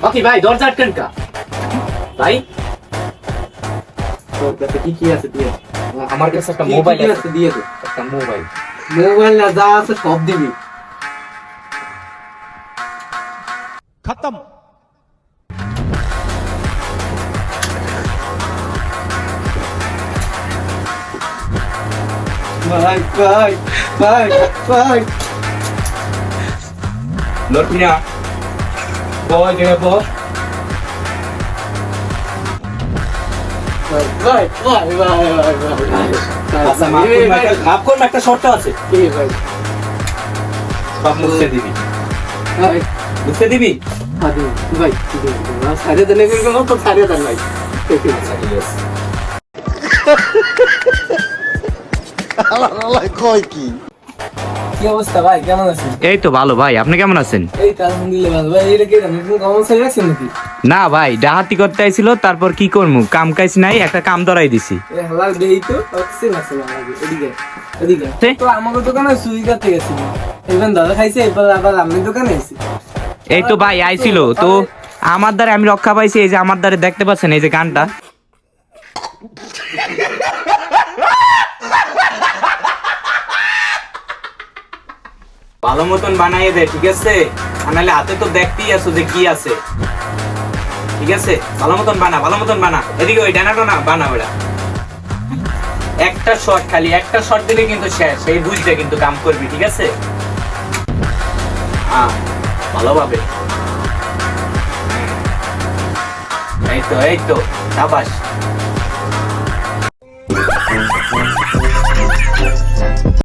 ওকে ভাই দরজা আটকান কা ভাই তোর কাছে কি আছে দিয়ে আমার কাছে একটা কি মোবাইল আছে দিয়ে দে একটা মোবাইল মোবাইল না যা আছে সব দিবি खत्म। ভাই ভাই ভাই ভাই লটমিনা বয় গে বয় ভাই ভাই ভাই ভাই ভাই আচ্ছা মাফ করুন একটা শর্ত আছে কি ভাই সব মুছতে দিবি ভাই মুছতে দিবি আদি ভাই সাড়ে দেনে গেল তো সাড়ে দেন ভাই আচ্ছা ঠিক আছে কি অবস্থা ভাই কেমন আছেন? এই তো ভালো ভাই, আপনি কেমন আছেন? এই তো আলহামদুলিল্লাহ ভালো ভাই। এটা কি জানেন তুমি কমন সাইড রাখছেন নাকি? না ভাই, ডাহাতি করতে আইছিল, তারপর কি করমু, কাম কাজ নাই, একটা কাম ধরাই দিছি। এ হালা দেই তো অক্সিজেন আছে না লাগে এদিকে এদিকে তে? তো আমাদের দোকানে সুই কাটতে গেছিল এবার দাদা খাইছে এবার আবার আমাদের দোকানে এসেছি এই তো ভাই আইছিল তো, আমার দ্বারে আমি রক্ষা পাইছি। এই যে আমার দ্বারে দেখতে পাচ্ছেন, এই যে গানটা, ভালো মতন বানাইয়ে দে, ঠিক আছে? নাহলে হাতে তো দেখতেই আছো যে কি আছে, ঠিক আছে? ভালো মতন বানা, ভালো মতন বানা। এদিকে ওই ডানাটা না বানা, ওটা একটা শট, খালি একটা শট দিলে কিন্তু শেষ। এই বুঝতে কিন্তু কাম করবি, ঠিক আছে? হ্যাঁ, ভালোভাবে। এই তো শাবাশ।